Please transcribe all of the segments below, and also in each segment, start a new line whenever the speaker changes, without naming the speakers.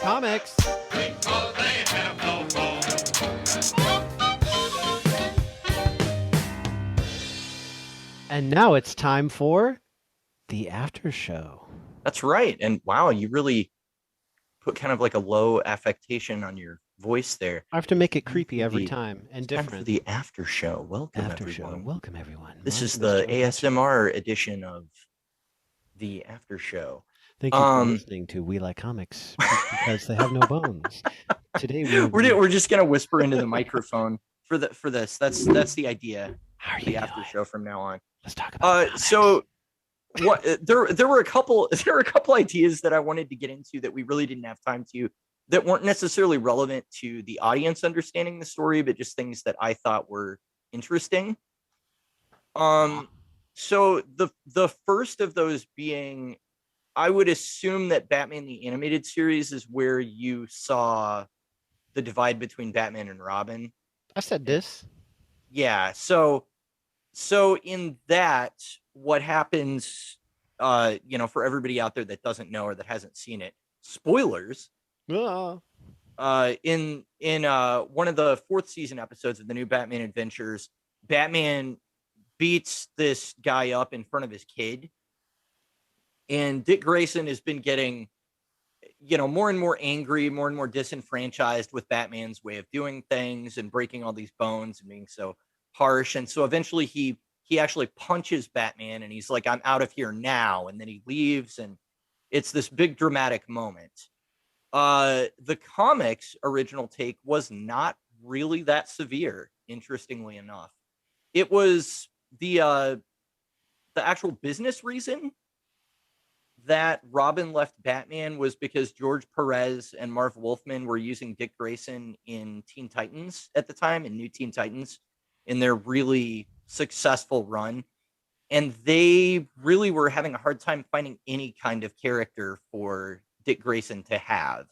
Comics.
Because they have no phone.
And now it's time for the after show.
That's right. And wow, you really put kind of like a low affectation on your voice there.
I have to make it creepy
for
every
the-
time and
Time for
different.
the after show. Welcome,
After show.
everyone.
Welcome, everyone.
This
My
is
name
the
Joe Dutch.
ASMR edition of the after show.
Thank you for listening to We Like Comics because they have no bones. Today
we're just gonna whisper into the microphone for this. That's the idea.
How are you
The after
doing?
show from now on.
Let's talk about comics.
So what there were a couple ideas that I wanted to get into that we really didn't have time to, that weren't necessarily relevant to the audience understanding the story, but just things that I thought were interesting. So the first of those being, I would assume that Batman the Animated Series is where you saw the divide between Batman and Robin.
I said this.
Yeah, so in that, what happens, for everybody out there that doesn't know or that hasn't seen it, spoilers.
Ah.
In one of the fourth season episodes of the new Batman Adventures, Batman beats this guy up in front of his kid, and Dick Grayson has been getting, more and more angry, more and more disenfranchised with Batman's way of doing things and breaking all these bones and being so harsh. And so eventually he actually punches Batman and he's like, I'm out of here now. And then he leaves, and it's this big dramatic moment. The comics original take was not really that severe, interestingly enough. It was the actual business reason that Robin left Batman was because George Perez and Marv Wolfman were using Dick Grayson in Teen Titans at the time, in New Teen Titans, in their really successful run. And they really were having a hard time finding any kind of character for Dick Grayson to have,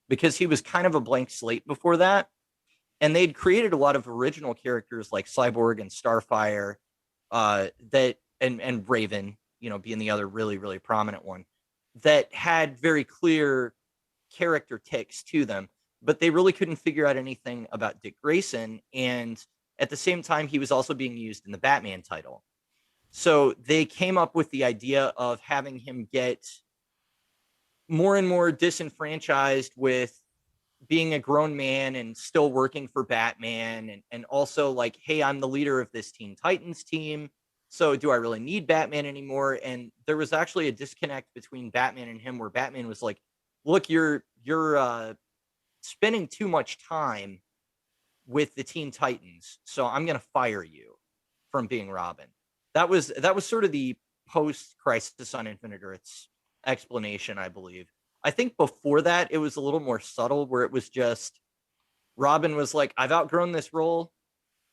because he was kind of a blank slate before that. And they'd created a lot of original characters like Cyborg and Starfire, and Raven, being the other really, really prominent one, that had very clear character ticks to them, but they really couldn't figure out anything about Dick Grayson. And at the same time, he was also being used in the Batman title. So they came up with the idea of having him get more and more disenfranchised with being a grown man and still working for Batman, and also like, hey, I'm the leader of this Teen Titans team, so do I really need Batman anymore? And there was actually a disconnect between Batman and him, where Batman was like, look, you're spending too much time with the Teen Titans, so I'm going to fire you from being Robin. That was sort of the post Crisis on Infinite Earths explanation, I believe. I think before that, it was a little more subtle, where it was just Robin was like, I've outgrown this role,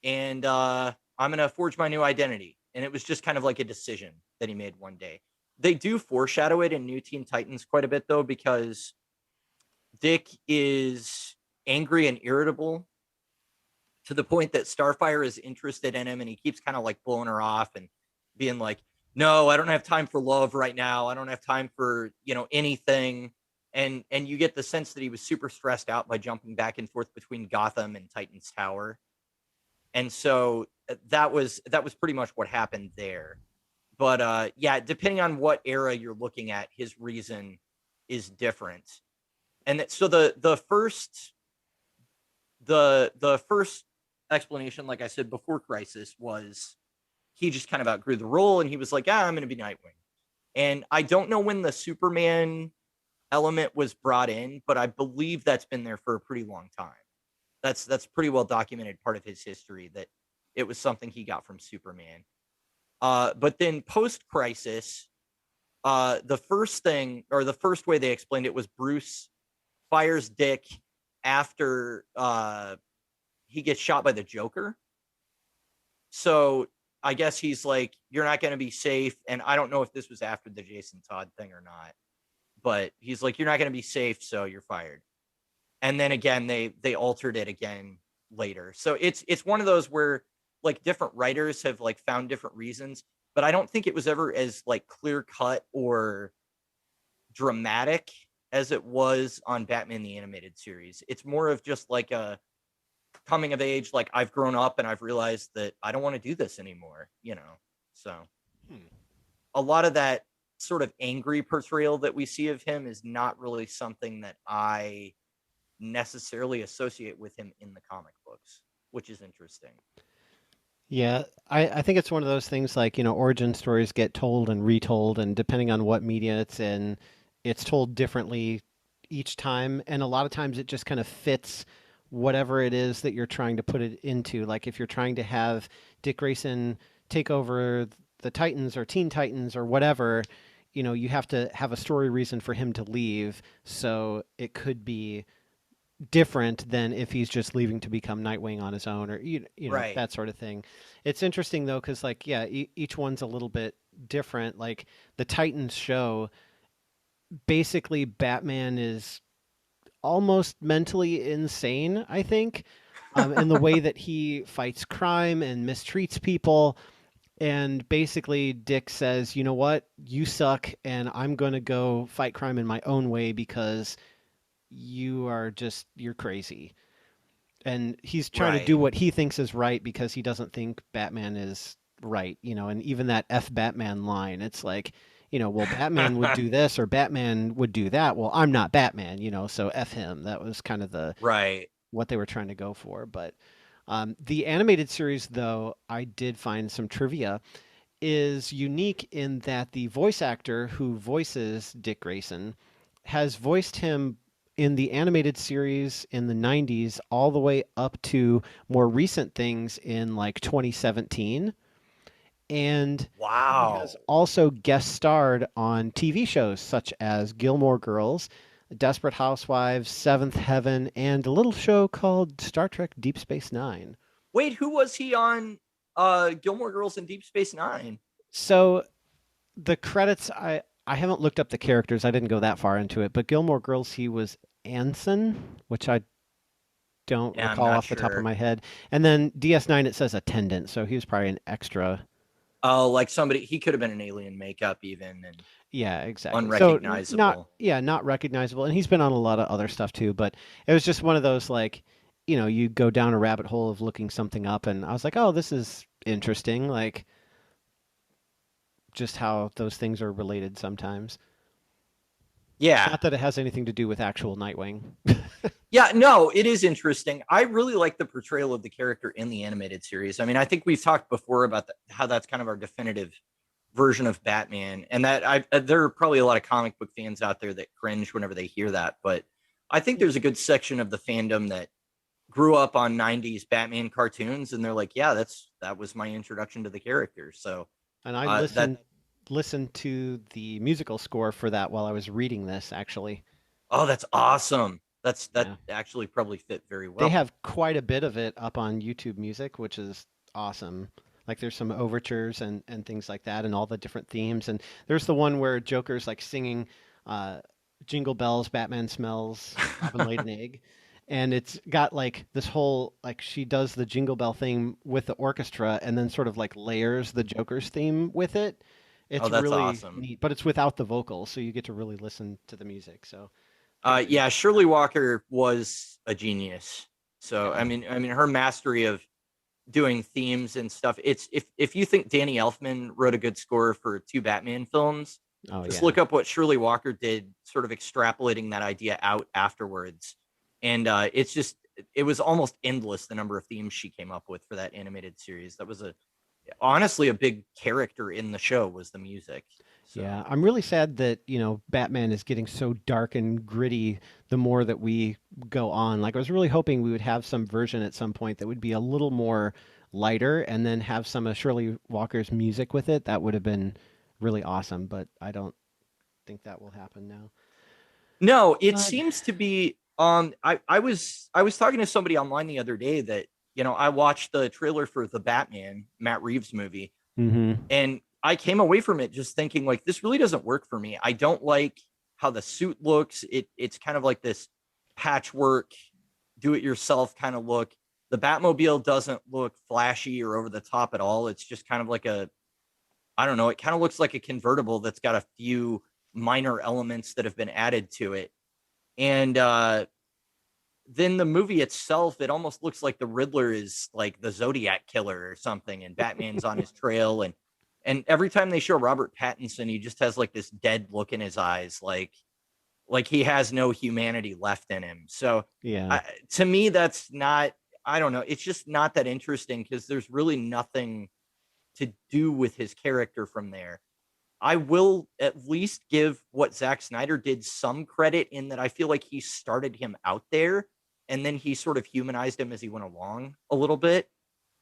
and I'm going to forge my new identity. And it was just kind of like a decision that he made one day. They do foreshadow it in New Teen Titans quite a bit, though, because Dick is angry and irritable to the point that Starfire is interested in him, and he keeps kind of like blowing her off and being like, no, I don't have time for love right now. I don't have time for, anything. And you get the sense that he was super stressed out by jumping back and forth between Gotham and Titan's Tower. And so that was pretty much what happened there. But yeah, depending on what era you're looking at, his reason is different. And so the first explanation, like I said, before Crisis, was he just kind of outgrew the role and he was like, I'm going to be Nightwing. And I don't know when the Superman element was brought in, but I believe that's been there for a pretty long time. That's pretty well documented part of his history, that it was something he got from Superman. But then post-Crisis, the first way they explained it was Bruce fires Dick after he gets shot by the Joker. So I guess he's like, you're not going to be safe. And I don't know if this was after the Jason Todd thing or not, but he's like, you're not going to be safe, so you're fired. And then again, they altered it again later. So it's one of those where like different writers have like found different reasons, but I don't think it was ever as like clear cut or dramatic as it was on Batman the Animated Series. It's more of just like a coming of age, like I've grown up and I've realized that I don't want to do this anymore, you know. So
Hmm.
a lot of that sort of angry portrayal that we see of him is not really something that I necessarily associate with him in the comic books, which is interesting.
Yeah, I think it's one of those things like, origin stories get told and retold, and depending on what media it's in, it's told differently each time. And a lot of times it just kind of fits whatever it is that you're trying to put it into. Like if you're trying to have Dick Grayson take over the Titans or Teen Titans or whatever, you have to have a story reason for him to leave. So it could be different than if he's just leaving to become Nightwing on his own, or
Right.
that sort of thing. It's interesting though because like yeah, each one's a little bit different. Like the Titans show, basically Batman is almost mentally insane, I think, in the way that he fights crime and mistreats people. And basically, Dick says, "You know what? You suck, and I'm going to go fight crime in my own way because you're crazy." And he's trying to do
Right.
what he thinks is right because he doesn't think Batman is right, and even that F Batman line, it's like, well, Batman would do this or Batman would do that. Well, I'm not Batman, so F him. That was kind of the
Right.
what they were trying to go for. But the animated series, though, I did find some trivia, is unique in that the voice actor who voices Dick Grayson has voiced him in the animated series in the 90s all the way up to more recent things in like 2017. And he has
Wow.
also guest starred on TV shows such as Gilmore Girls, Desperate Housewives, Seventh Heaven, and a little show called Star Trek Deep Space Nine.
Wait, who was he on Gilmore Girls and Deep Space Nine?
So the credits, I haven't looked up the characters. I didn't go that far into it, but Gilmore Girls, he was Anson, which I don't
Yeah, I'm
recall
not
off the top of
sure.
my head. And then DS9, it says attendant, so he was probably an extra.
Oh, like somebody he could have been an alien makeup even and
Yeah, exactly. So not,
unrecognizable.
yeah, not recognizable. And he's been on a lot of other stuff too, but it was just one of those like, you go down a rabbit hole of looking something up, and I was like, oh, this is interesting. Like just how those things are related sometimes.
Yeah.
Not that it has anything to do with actual Nightwing.
Yeah, no, it is interesting. I really like the portrayal of the character in the animated series. I mean, I think we've talked before about how that's kind of our definitive version of Batman, and that there are probably a lot of comic book fans out there that cringe whenever they hear that, but I think there's a good section of the fandom that grew up on 90s Batman cartoons and they're like, yeah, that was my introduction to the character. So
And I
that
listened to the musical score for that while I was reading this actually.
oh, that's awesome. That
Yeah.
actually probably fit very
They
well.
have quite a bit of it up on YouTube Music, which is awesome. Like there's some overtures and things like that and all the different themes. And there's the one where Joker's like singing uh, Jingle Bells, Batman Smells, Robin Laid an Egg. And it's got like this whole like she does the Jingle Bell thing with the orchestra and then sort of like layers the Joker's theme with it.
Oh,
It's
that's
really
awesome.
neat, but it's without the vocals, so you get to really listen to the music. So very
Yeah,
cool.
Shirley Walker was a genius. So
Yeah.
I mean, her mastery of doing themes and stuff. It's if you think Danny Elfman wrote a good score for two Batman films,
Oh
just
yeah.
look up what Shirley Walker did, sort of extrapolating that idea out afterwards. And it's just it was almost endless the number of themes she came up with for that animated series. That was a honestly a big character in the show was the music.
Yeah,
So
I'm really sad that, Batman is getting so dark and gritty the more that we go on. Like, I was really hoping we would have some version at some point that would be a little more lighter and then have some of Shirley Walker's music with it. That would have been really awesome, but I don't think that will happen now.
no, it
But,
seems to be I was talking to somebody online the other day that, I watched the trailer for the Batman Matt Reeves movie
hmm.
and I came away from it just thinking like this really doesn't work for me. I don't like how the suit looks. It's kind of like this patchwork, do it yourself kind of look. The Batmobile doesn't look flashy or over the top at all. It's just kind of like a I don't know, it kind of looks like a convertible that's got a few minor elements that have been added to it. And then the movie itself, it almost looks like the Riddler is like the Zodiac killer or something, and Batman's on his trail. And every time they show Robert Pattinson, he just has like this dead look in his eyes, like he has no humanity left in him. So
Yeah.
to me, that's not. I don't know. It's just not that interesting because there's really nothing to do with his character from there. I will at least give what Zack Snyder did some credit in that I feel like he started him out there and then he sort of humanized him as he went along a little bit,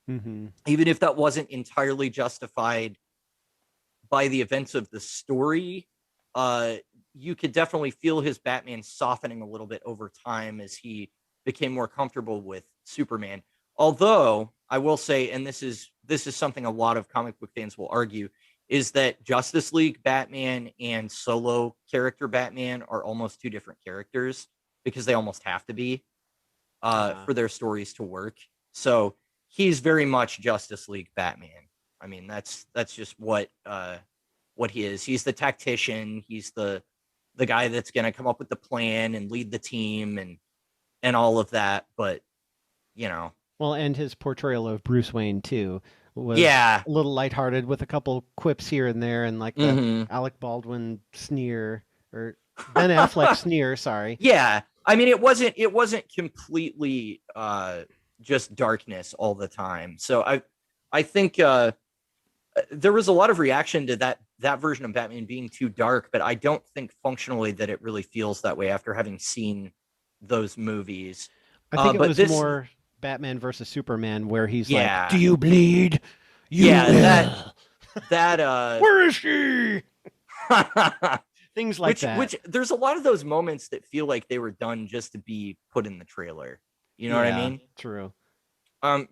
Hmm.
even if that wasn't entirely justified by the events of the story. Uh, you could definitely feel his Batman softening a little bit over time as he became more comfortable with Superman. Although I will say, and this is something a lot of comic book fans will argue, is that Justice League Batman and solo character Batman are almost two different characters because they almost have to be
Uh,
for their stories to work. So he's very much Justice League Batman. I mean, that's just what he is. He's the tactician. He's the guy that's going to come up with the plan and lead the team and all of that. But you know,
well, and his portrayal of Bruce Wayne too was
yeah,
a little lighthearted with a couple quips here and there, and like the
hmm
Alec Baldwin sneer or Ben Affleck sneer. Sorry.
yeah. I mean, it wasn't completely just darkness all the time. So I think there was a lot of reaction to that version of Batman being too dark, but I don't think functionally that it really feels that way after having seen those movies.
I think it
But
was
this,
more Batman versus Superman, where he's like, "Do
yeah,
you bleed? You
yeah, that
will.
that
Where is she?" Things like that.
which there's a lot of those moments that feel like they were done just to be put in the trailer. You know what I
Yeah,
mean?
true.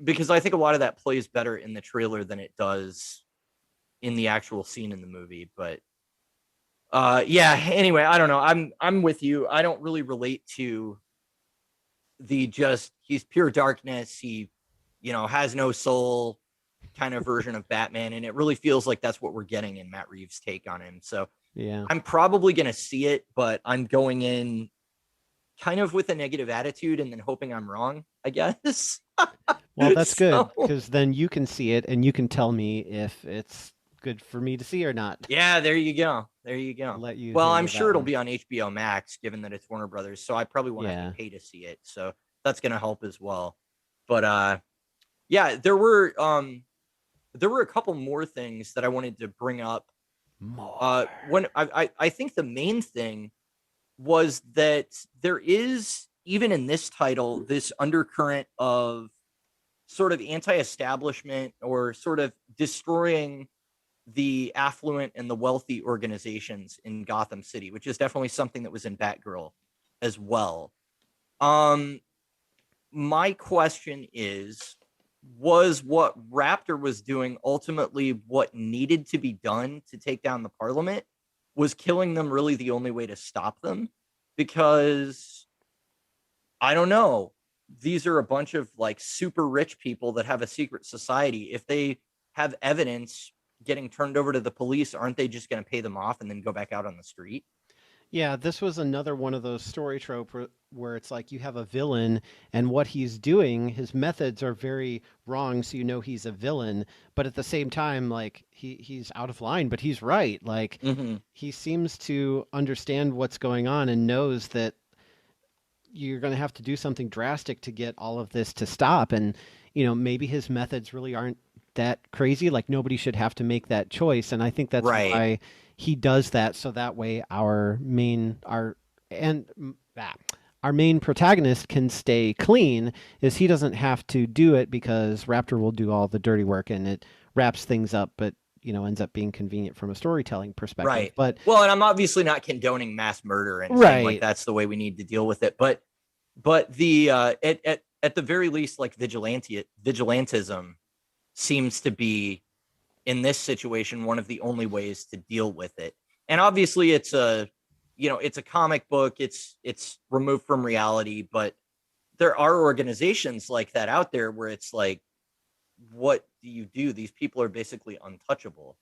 Because I think a lot of that plays better in the trailer than it does in the actual scene in the movie. But yeah, anyway, I don't know. I'm with you. I don't really relate to the just he's pure darkness, he has no soul kind of version of Batman, and it really feels like that's what we're getting in Matt Reeves' take on him. So
Yeah.
I'm probably going to see it, but I'm going in kind of with a negative attitude and then hoping I'm wrong, I guess.
Well, that's good
So
because then you can see it and you can tell me if it's good for me to see or not.
yeah, there you go. There you
I'll
go.
let you
Well, I'm
handle
sure
that
it'll
one.
be on HBO Max, given that it's Warner Brothers. So I probably won't have to
Yeah.
pay to see it. So that's going to help as well. But yeah, there were a couple more things that I wanted to bring up.
More.
When I think the main thing was that there is, even in this title, this undercurrent of sort of anti-establishment or sort of destroying the affluent and the wealthy organizations in Gotham City, which is definitely something that was in Batgirl as well. Um, my question is, was what Raptor was doing ultimately what needed to be done to take down the Parliament? Was killing them really the only way to stop them? Because I don't know. These are a bunch of like super rich people that have a secret society. If they have evidence getting turned over to the police, aren't they just going to pay them off and then go back out on the street?
Yeah, this was another one of those story trope where it's like you have a villain and what he's doing, his methods are very wrong, so you know he's a villain, but at the same time, like he's out of line, but he's right. Like
Mm-hmm.
he seems to understand what's going on and knows that you're going to have to do something drastic to get all of this to stop. And, maybe his methods really aren't that crazy. Like nobody should have to make that choice. And I think that's
Right.
why he does that. So that way and our main protagonist can stay clean is he doesn't have to do it because Raptor will do all the dirty work and it wraps things up. But, ends up being convenient from a storytelling perspective.
Right.
But
Well, and I'm obviously not condoning mass murder and saying like
right.
that's the way we need to deal with it, but the at the very least, like vigilantism seems to be in this situation one of the only ways to deal with it. And obviously it's a comic book, it's removed from reality, but there are organizations like that out there where it's like, what do you do? These people are basically untouchable.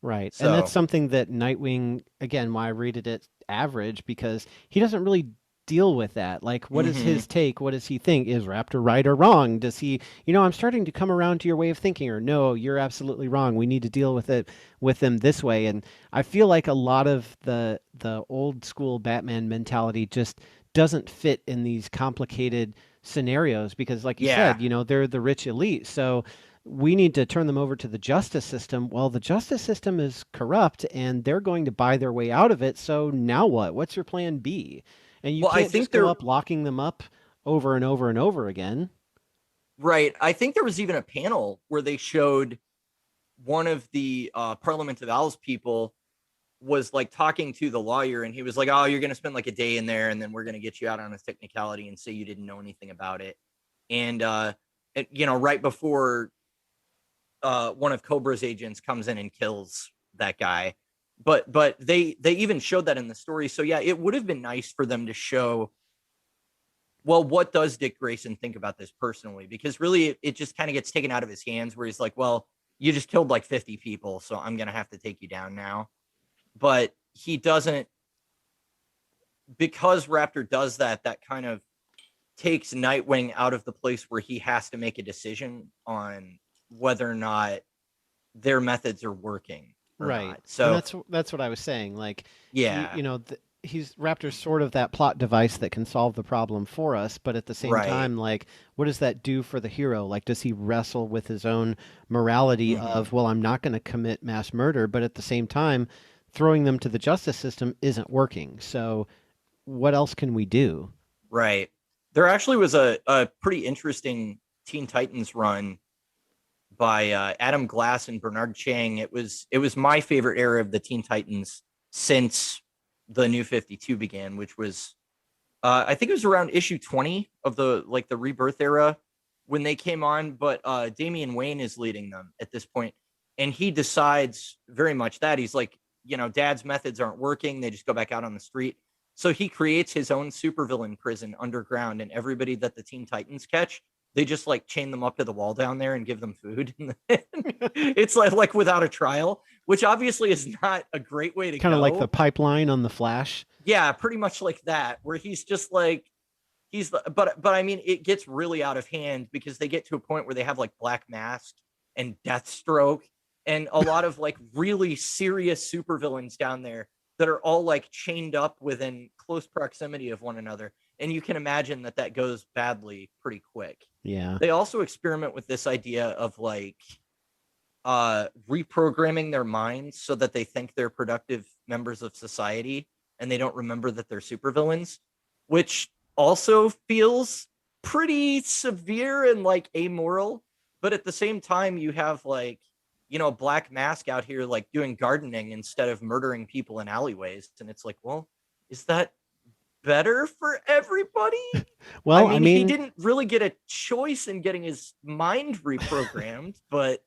Right. And that's
So
something that Nightwing, again, why I rated it average, because he doesn't really deal with that. Like, what is
Mm-hmm.
his take? What does he think? Is Raptor right or wrong? Does he, I'm starting to come around to your way of thinking, or no, you're absolutely wrong. We need to deal with it with them this way. And I feel like a lot of the old school Batman mentality just doesn't fit in these complicated scenarios because, like you
Yeah.
said, they're the rich elite. So we need to turn them over to the justice system. Well, the justice system is corrupt and they're going to buy their way out of it. So now what? What's your plan B? And you
Well, I
can't
think
just go
they're
up locking them up over and over and over again.
right. I think there was even a panel where they showed one of the Parliament of Owls people was like talking to the lawyer, and he was like, "Oh, you're going to spend like a day in there, and then we're going to get you out on a technicality and say you didn't know anything about it." And right before one of Cobra's agents comes in and kills that guy, but they even showed that in the story. So yeah, it would have been nice for them to show. Well, what does Dick Grayson think about this personally? Because really, it just kind of gets taken out of his hands, where he's like, "Well, you just killed like 50 people, so I'm going to have to take you down now." But he doesn't, because Raptor does that. That kind of takes Nightwing out of the place where he has to make a decision on whether or not their methods are working or
Right.
not.
And
So
that's what I was saying. Like
yeah,
he's Raptor's sort of that plot device that can solve the problem for us, but at the same
right.
time, like, what does that do for the hero? Like, does he wrestle with his own morality
Mm-hmm.
of, well, I'm not going to commit mass murder, but at the same time, throwing them to the justice system isn't working. So what else can we do?
Right. There actually was a pretty interesting Teen Titans run by Adam Glass and Bernard Chang. It was my favorite era of the Teen Titans since the New 52 began, which was I think it was around issue 20 of the Rebirth era when they came on. But Damian Wayne is leading them at this point, and he decides very much that he's like, Dad's methods aren't working. They just go back out on the street. So he creates his own supervillain prison underground, and everybody that the Teen Titans catch, they just like chain them up to the wall down there and give them food. It's like without a trial, which obviously is not a great way to
Kind of like the
go.
pipeline on the Flash.
Yeah, pretty much like that, where he's just like but I mean, it gets really out of hand because they get to a point where they have like Black Mask and Deathstroke and a lot of like really serious supervillains down there that are all like chained up within close proximity of one another, and you can imagine that that goes badly pretty quick.
Yeah.
They also experiment with this idea of like reprogramming their minds so that they think they're productive members of society and they don't remember that they're supervillains, which also feels pretty severe and like amoral. But at the same time, you have like, Black Mask out here like doing gardening instead of murdering people in alleyways. And it's like, well, is that better for everybody? I
Well, I
mean, he
mean,
didn't really get a choice in getting his mind reprogrammed, but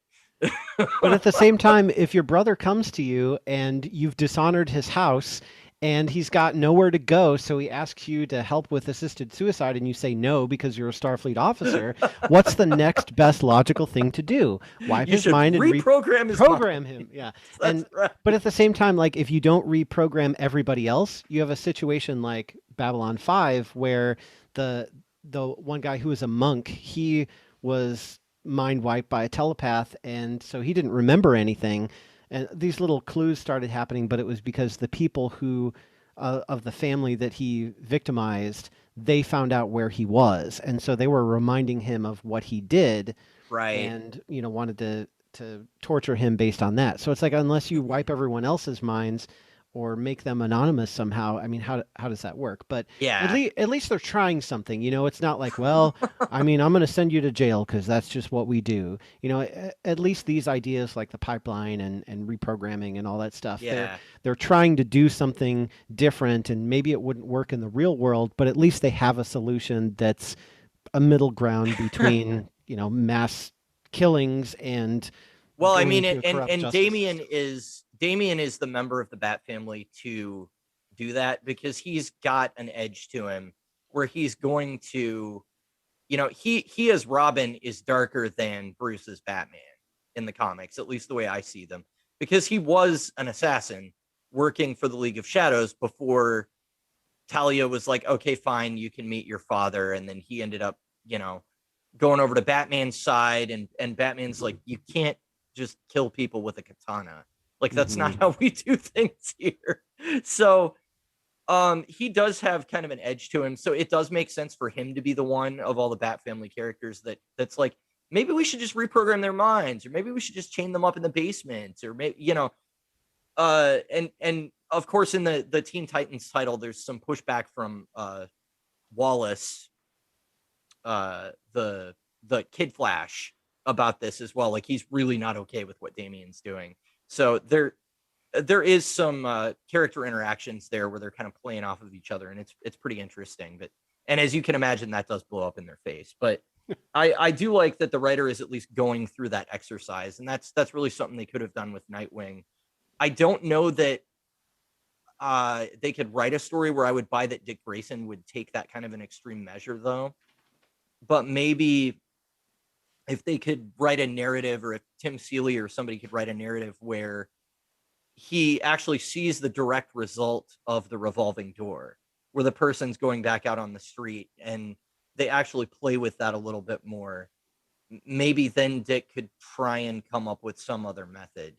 but at the same time, if your brother comes to you and you've dishonored his house and he's got nowhere to go, so he asks you to help with assisted suicide and you say no because you're a Starfleet officer, what's the next best logical thing to do? Wipe
you
his
should
mind and
reprogram his
reprogram him.
mind.
Yeah.
That's
And
right.
but at the same time, like if you don't reprogram everybody else, you have a situation like Babylon 5 where the the one guy who was a monk, he was mind wiped by a telepath, and so he didn't remember anything. And these little clues started happening, but it was because the people who of the family that he victimized, they found out where he was, and so they were reminding him of what he did,
Right.
and wanted to torture him based on that. So it's like unless you wipe everyone else's minds or make them anonymous somehow, I mean, how does that work? But
Yeah.
at least they're trying something. It's not like, well, I mean, I'm going to send you to jail because that's just what we do. At least these ideas like the pipeline and reprogramming and all that stuff,
Yeah.
they're trying to do something different, and maybe it wouldn't work in the real world, but at least they have a solution that's a middle ground between mass killings and
Well, I
going
mean,
to a corrupt
and
justice
Damien
system.
is the member of the Bat family to do that because he's got an edge to him where he's going to, he as Robin is darker than Bruce as Batman in the comics, at least the way I see them, because he was an assassin working for the League of Shadows before Talia was like, okay, fine, you can meet your father. And then he ended up, you know, going over to Batman's side, and Batman's like, you can't just kill people with a katana. Like, that's
Hmm.
not how we do things here. So he does have kind of an edge to him. So it does make sense for him to be the one of all the Bat family characters that's like, maybe we should just reprogram their minds, or maybe we should just chain them up in the basement, or maybe, you know, and of course in the Teen Titans title, there's some pushback from Wallace, the Kid Flash, about this as well. Like, he's really not okay with what Damian's doing. So there is some character interactions there where they're kind of playing off of each other, and it's pretty interesting. But and as you can imagine, that does blow up in their face. But I do like that the writer is at least going through that exercise, and that's really something they could have done with Nightwing. I don't know that they could write a story where I would buy that Dick Grayson would take that kind of an extreme measure, though. But maybe if they could write a narrative, or if Tim Seeley or somebody could write a narrative where he actually sees the direct result of the revolving door, where the person's going back out on the street, and they actually play with that a little bit more. Maybe then Dick could try and come up with some other method.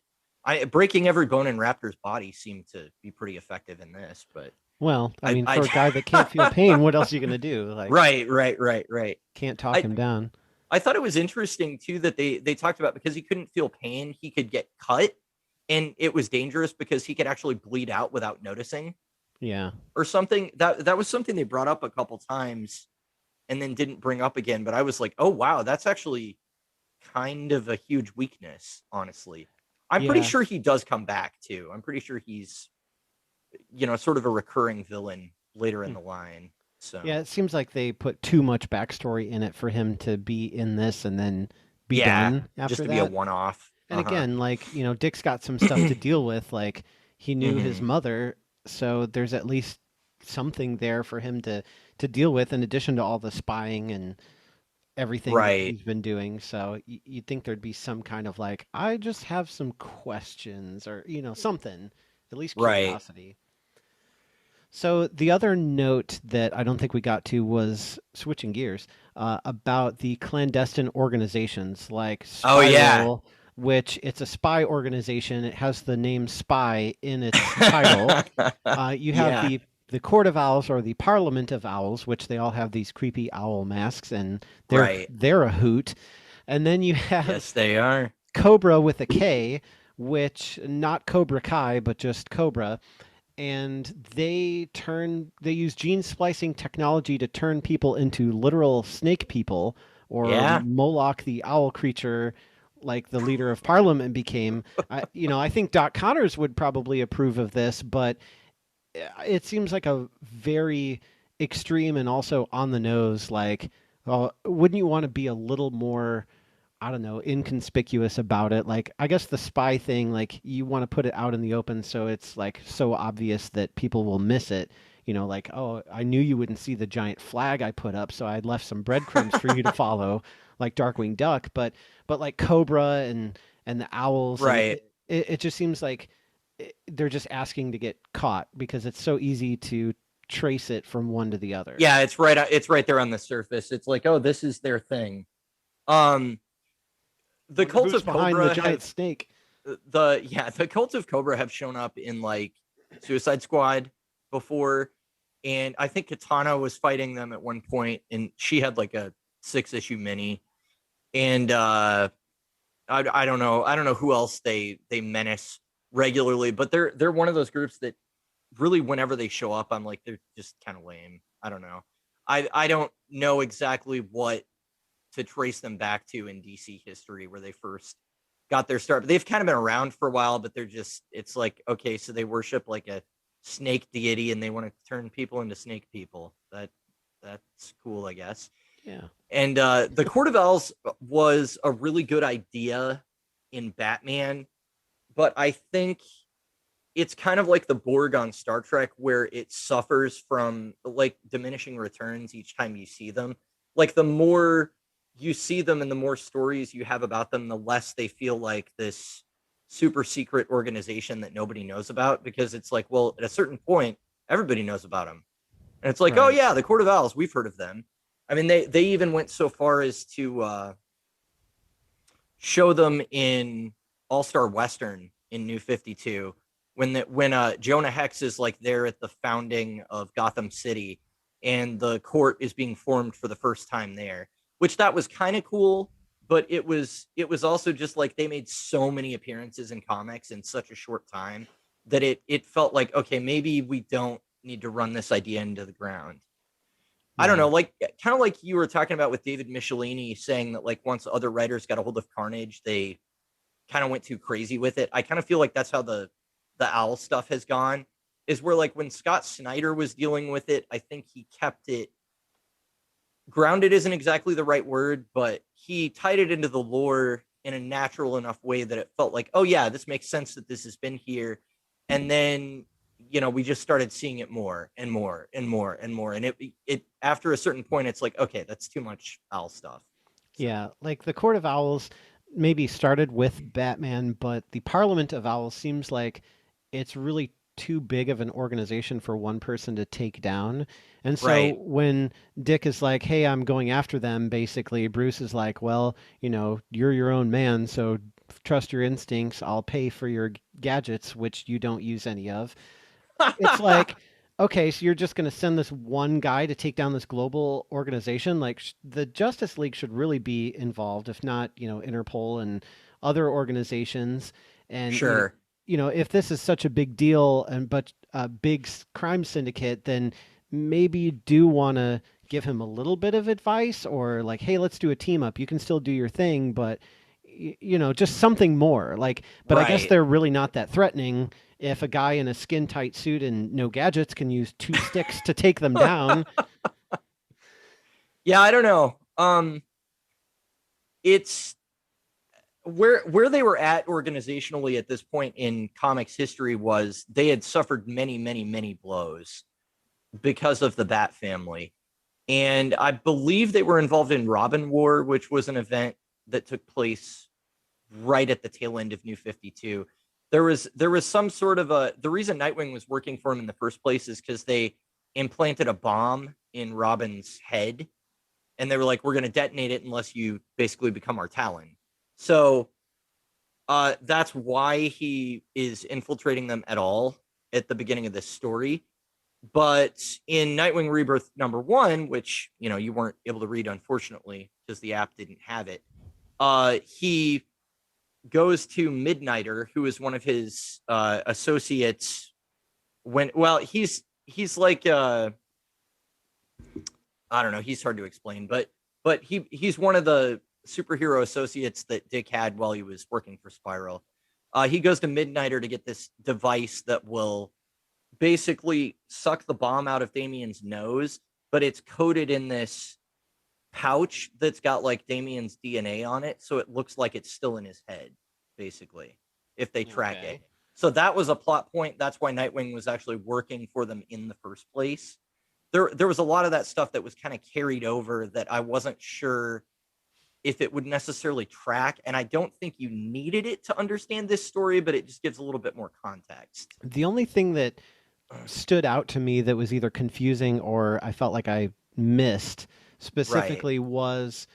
Breaking every bone in Raptor's body seemed to be pretty effective in this, but
Well, I mean, for a guy that can't feel
I
pain, what else are you gonna do? Like,
right.
can't talk
I
him down.
I thought it was interesting too that they talked about, because he couldn't feel pain, he could get cut, and it was dangerous because he could actually bleed out without noticing,
Yeah.
or something. That was something they brought up a couple times and then didn't bring up again. But I was like, oh wow, that's actually kind of a huge weakness, honestly. I'm pretty
Yeah.
sure he does come back too. I'm pretty sure he's, you know, sort of a recurring villain later in
Hmm.
the line.
Yeah,
So
it seems like they put too much backstory in it for him to be in this and then be
yeah,
done
just
after
to be a
that.
one-off.
And
Uh-huh.
again, like, Dick's got some stuff to deal with. Like, he knew his
Hmm.
mother, so there's at least something there for him to deal with in addition to all the spying and everything that
Right.
he's been doing. So you'd think there'd be some kind of like, I just have some questions or, something, at least
Right.
curiosity. So the other note that I don't think we got to was switching gears about the clandestine organizations like
Oh yeah.
Spiral, which it's a spy organization. It has the name spy in its title. You have
Yeah.
the Court of Owls or the Parliament of Owls, which they all have these creepy owl masks, and they're
Right.
they're a hoot. And then you
Yes,
have
they are.
Cobra with a K, which not Cobra Kai, but just Cobra, and they use gene splicing technology to turn people into literal snake people, or
Yeah.
Moloch the owl creature, like the leader of parliament became. I think Doc Connors would probably approve of this, but it seems like a very extreme and also on the nose. Like, wouldn't you want to be a little more, I don't know, inconspicuous about it? Like, I guess the spy thing, like, you want to put it out in the open so it's like so obvious that people will miss it. Like, oh, I knew you wouldn't see the giant flag I put up, so I left some breadcrumbs for you to follow, like Darkwing Duck. But like Cobra and the owls, and
Right.
it just seems like they're just asking to get caught because it's so easy to trace it from one to the other.
Yeah, it's right there on the surface. It's like, oh, this is their thing. Um the
Wonder
Cult
who's
of
behind the
Cobra
giant
have
snake.
the Cult of Cobra have shown up in like Suicide Squad before, and I think Katana was fighting them at one point, and she had like a 6-issue mini, and I don't know who else they menace regularly, but they're one of those groups that really, whenever they show up, I'm like, they're just kind of lame. I don't know. I don't know exactly what to trace them back to in DC history where they first got their start. But they've kind of been around for a while, but they're just, it's like, okay, so they worship like a snake deity and they want to turn people into snake people. That's cool, I guess.
Yeah.
And the Court of Owls was a really good idea in Batman, but I think it's kind of like the Borg on Star Trek, where it suffers from like diminishing returns each time you see them. Like, the more you see them and the more stories you have about them, the less they feel like this super secret organization that nobody knows about, because it's like, well, at a certain point, everybody knows about them. And it's like, oh
Right.
yeah, the Court of Owls, we've heard of them. I mean, they even went so far as to show them in All Star Western in New 52 when Jonah Hex is like there at the founding of Gotham City, and the court is being formed for the first time there, which that was kind of cool. But it was also just like they made so many appearances in comics in such a short time that it felt like, okay, maybe we don't need to run this idea into the ground. I don't
Yeah.
know, like kind of like you were talking about with David Michelini saying that like once other writers got a hold of Carnage, they kind of went too crazy with it. I kind of feel like that's how the owl stuff has gone. Is where like when Scott Snyder was dealing with it, I think he kept it grounded isn't exactly the right word, but he tied it into the lore in a natural enough way that it felt like, oh yeah, this makes sense that this has been here. And then, we just started seeing it more and more and more and more. And it after a certain point, it's like, okay, that's too much owl stuff. So
Yeah, like the Court of Owls maybe started with Batman, but the Parliament of Owls seems like it's really too big of an organization for one person to take down. And so
right.
when Dick is like, "Hey, I'm going after them," basically Bruce is like, "Well, you're your own man, so trust your instincts. I'll pay for your gadgets, which you don't use any of." It's like, okay, so you're just going to send this one guy to take down this global organization? Like, the Justice League should really be involved, if not, Interpol and other organizations. And,
Sure.
if this is such a big deal and but a big crime syndicate, then maybe you do want to give him a little bit of advice or like, hey, let's do a team up. You can still do your thing, but just something more. Like, but I guess
Right.
they're really not that threatening if a guy in a skin tight suit and no gadgets can use two sticks to take them down.
Yeah, I don't know. It's where they were at organizationally at this point in comics history was they had suffered many, many, many blows because of the Bat family. And I believe they were involved in Robin War, which was an event that took place right at the tail end of New 52. There was some sort of the reason Nightwing was working for him in the first place is because they implanted a bomb in Robin's head, and they were like, we're going to detonate it unless you basically become our Talon. So that's why he is infiltrating them at all at the beginning of this story. But in Nightwing Rebirth #1, which you weren't able to read unfortunately because the app didn't have it, he goes to Midnighter, who is one of his associates. He's like I don't know, he's hard to explain, but he's one of the superhero associates that Dick had while he was working for Spiral. He goes to Midnighter to get this device that will basically suck the bomb out of Damien's nose, but it's coated in this pouch that's got like Damien's DNA on it, so it looks like it's still in his head, basically, if they track it.
Okay.
So that was a plot point. That's why Nightwing was actually working for them in the first place. There was a lot of that stuff that was kind of carried over that I wasn't sure if it would necessarily track, and I don't think you needed it to understand this story, but it just gives a little bit more context.
The only thing that stood out to me that was either confusing or I felt like I missed
Right.
specifically was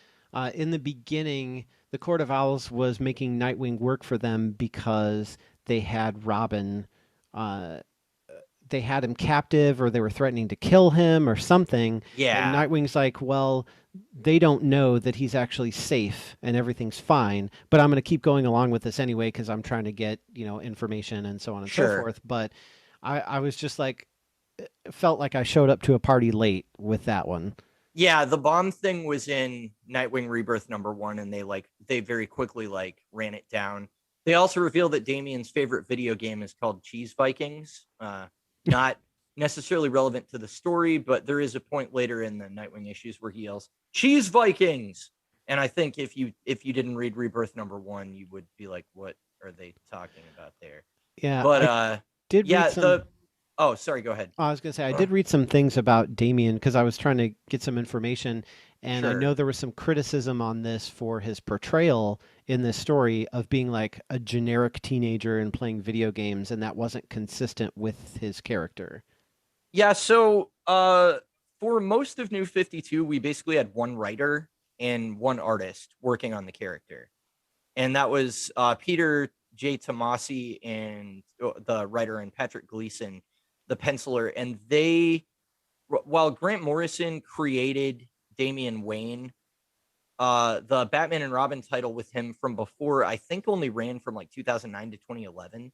in the beginning, the Court of Owls was making Nightwing work for them because they had Robin. Uh, they had him captive or they were threatening to kill him or something. And
Yeah.
Nightwing's like, well, they don't know that he's actually safe and everything's fine, but I'm going to keep going along with this anyway because I'm trying to get, information and so on and so
Sure.
forth. But I was just like, felt like I showed up to a party late with that one.
Yeah, the bomb thing was in Nightwing Rebirth #1, and they very quickly like ran it down. They also revealed that Damien's favorite video game is called Cheese Vikings. Not necessarily relevant to the story, but there is a point later in the Nightwing issues where he yells "Cheese Vikings," and I think if you didn't read Rebirth #1, you would be like, "What are they talking about there?"
Yeah,
But
I did read
yeah,
some.
the oh, sorry, go ahead.
I was going to say, I did read some things about Damien because I was trying to get some information. And I know
Sure.
there was some criticism on this for his portrayal in this story of being like a generic teenager and playing video games, and that wasn't consistent with his character.
Yeah, so for most of New 52, we basically had one writer and one artist working on the character. And that was Peter J. Tomasi and the writer, and Patrick Gleason, the penciler. And while Grant Morrison created Damian Wayne, the Batman and Robin title with him from before, I think only ran from like 2009 to 2011.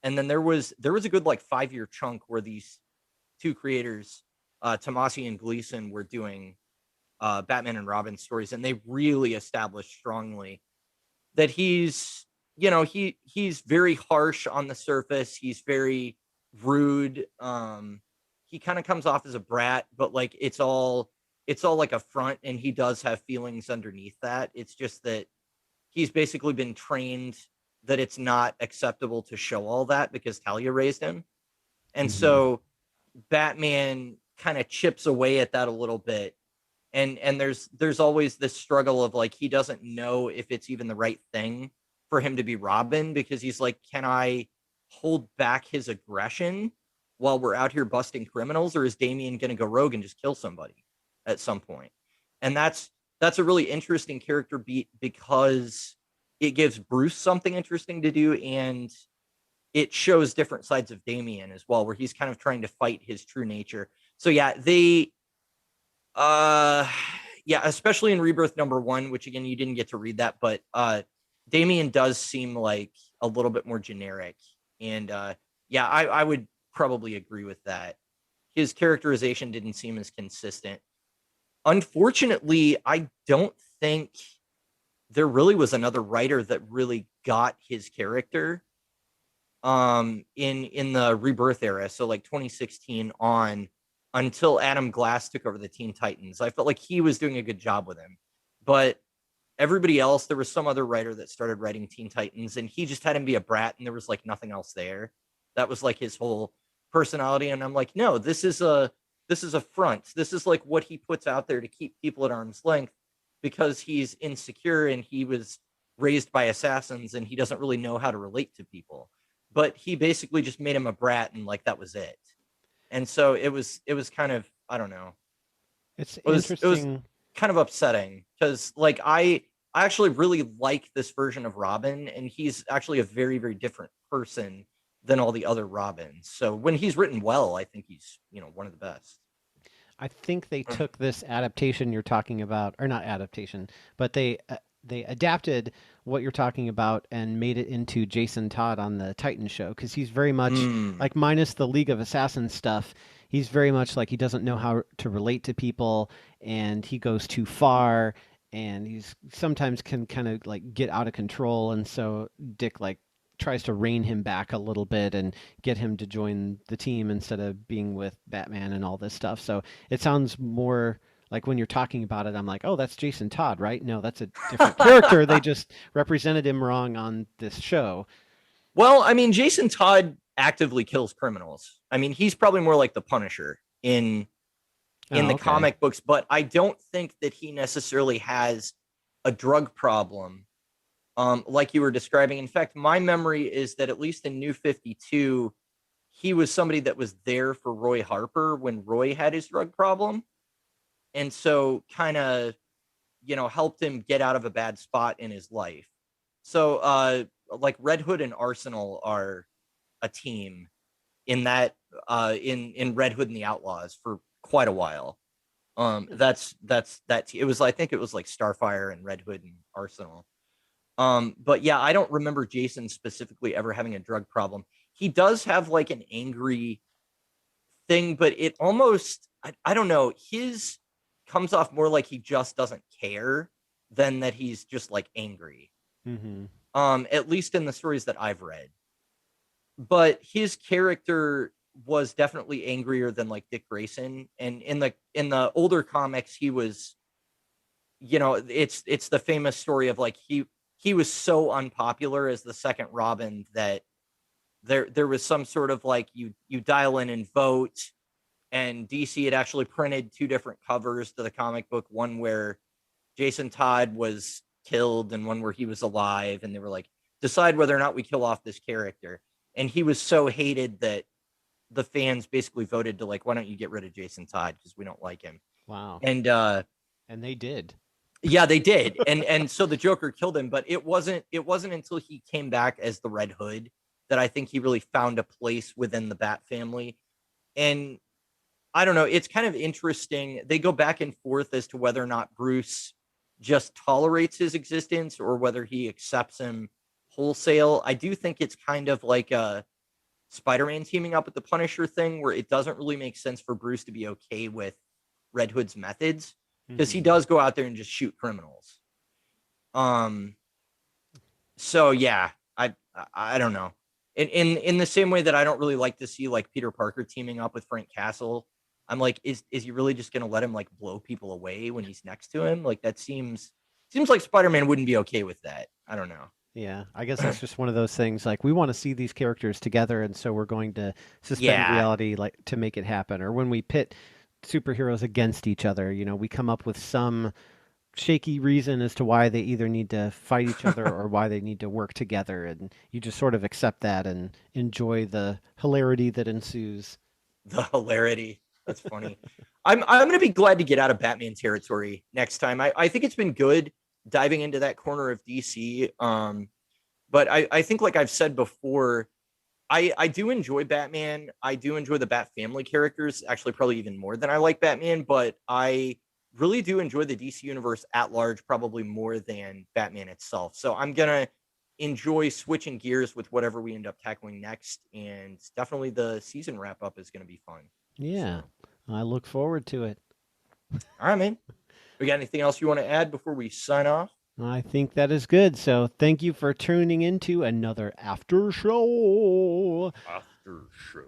And then there was a good like 5 year chunk where these two creators, Tomasi and Gleason, were doing Batman and Robin stories, and they really established strongly that he's very harsh on the surface. He's very rude. He kind of comes off as a brat, but like it's all like a front, and he does have feelings underneath that. It's just that he's basically been trained that it's not acceptable to show all that because Talia raised him. And
Hmm.
so Batman kind of chips away at that a little bit. And there's always this struggle of like he doesn't know if it's even the right thing for him to be Robin, because he's like, can I hold back his aggression while we're out here busting criminals, or is Damian going to go rogue and just kill somebody at some point? And that's a really interesting character beat because it gives Bruce something interesting to do, and it shows different sides of Damian as well, where he's kind of trying to fight his true nature. So yeah, uh yeah, especially in Rebirth #1, which again you didn't get to read that, but Damien does seem like a little bit more generic. And yeah, I would probably agree with that. His characterization didn't seem as consistent. Unfortunately, I don't think there really was another writer that really got his character in the Rebirth era, so like 2016 on, until Adam Glass took over the Teen Titans. I felt like he was doing a good job with him, but everybody else, there was some other writer that started writing Teen Titans, and he just had him be a brat, and there was like nothing else there. That was like his whole personality, and I'm like, no, this is a front. This is like what he puts out there to keep people at arm's length because he's insecure and he was raised by assassins and he doesn't really know how to relate to people. But he basically just made him a brat, and like that was it. And so it was kind of, I don't know,
It's
it was
interesting.
kind of upsetting because like I actually really like this version of Robin, and he's actually a very very different person than all the other Robins. So when he's written well, I think he's one of the best.
I think they took this adaptation you're talking about, or not adaptation, but they adapted what you're talking about and made it into Jason Todd on the Titan show because he's very much
Mm.
like minus the League of Assassins stuff. He's very much like he doesn't know how to relate to people and he goes too far and he's sometimes can kind of like get out of control and so Dick like tries to rein him back a little bit and get him to join the team instead of being with Batman and all this stuff. So it sounds more like when you're talking about it, I'm like, oh, that's Jason Todd, right? No, that's a different character. They just represented him wrong on this show.
Well, I mean, Jason Todd actively kills criminals. I mean, he's probably more like the Punisher in
Oh,
the
okay.
comic books, but I don't think that he necessarily has a drug problem, like you were describing. In fact, my memory is that at least in New 52, he was somebody that was there for Roy Harper when Roy had his drug problem. And so kind of, helped him get out of a bad spot in his life. So like Red Hood and Arsenal are a team in that in Red Hood and the Outlaws for quite a while. That's it was, I think it was like Starfire and Red Hood and Arsenal. But yeah, I don't remember Jason specifically ever having a drug problem. He does have like an angry thing, but it almost, I don't know, his comes off more like he just doesn't care than that he's just like angry.
Mm-hmm.
At least in the stories that I've read. But his character was definitely angrier than like Dick Grayson. And in the older comics, he was, it's the famous story of like he was so unpopular as the second Robin that there was some sort of like you dial in and vote, and DC had actually printed two different covers to the comic book, one where Jason Todd was killed and one where he was alive, and they were like, decide whether or not we kill off this character. And he was so hated that the fans basically voted to like, why don't you get rid of Jason Todd because we don't like him.
Wow.
And
And they did.
yeah, they did. And so the Joker killed him, but it wasn't until he came back as the Red Hood that I think he really found a place within the Bat family. And I don't know, it's kind of interesting. They go back and forth as to whether or not Bruce just tolerates his existence or whether he accepts him wholesale. I do think it's kind of like a Spider-Man teaming up with the Punisher thing where it doesn't really make sense for Bruce to be okay with Red Hood's methods because he
Hmm.
does go out there and just shoot criminals. Um so yeah, I don't know. In the same way that I don't really like to see like Peter Parker teaming up with Frank Castle. I'm like, is he really just gonna let him like blow people away when he's next to him? Like that seems like Spider-Man wouldn't be okay with that. I don't know.
Yeah, I guess it's just one of those things like we want to see these characters together, and so we're going to suspend
Yeah,
reality like to make it happen. Or when we pit superheroes against each other, we come up with some shaky reason as to why they either need to fight each other or why they need to work together, and you just sort of accept that and enjoy the hilarity that ensues.
the hilarity. That's funny. I'm gonna be glad to get out of Batman territory next time. I think it's been good diving into that corner of DC. But I think like I've said before, I do enjoy Batman. I do enjoy the Bat family characters, actually probably even more than I like Batman, but I really do enjoy the DC universe at large, probably more than Batman itself. So I'm gonna enjoy switching gears with whatever we end up tackling next. And definitely the season wrap up is gonna be fun.
Yeah,
So
I look forward to it.
all right, man. We got anything else you want to add before we sign off?
I think that is good. So thank you for tuning into another after show.
After show.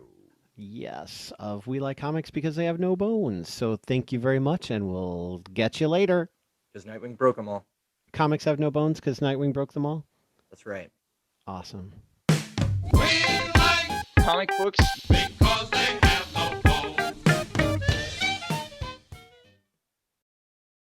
Yes, of We Like Comics Because They Have No Bones. So thank you very much, and we'll get you later.
Because Nightwing broke them all.
Comics have no bones because Nightwing broke them all.
That's right.
Awesome.
We like
Comic books
because they have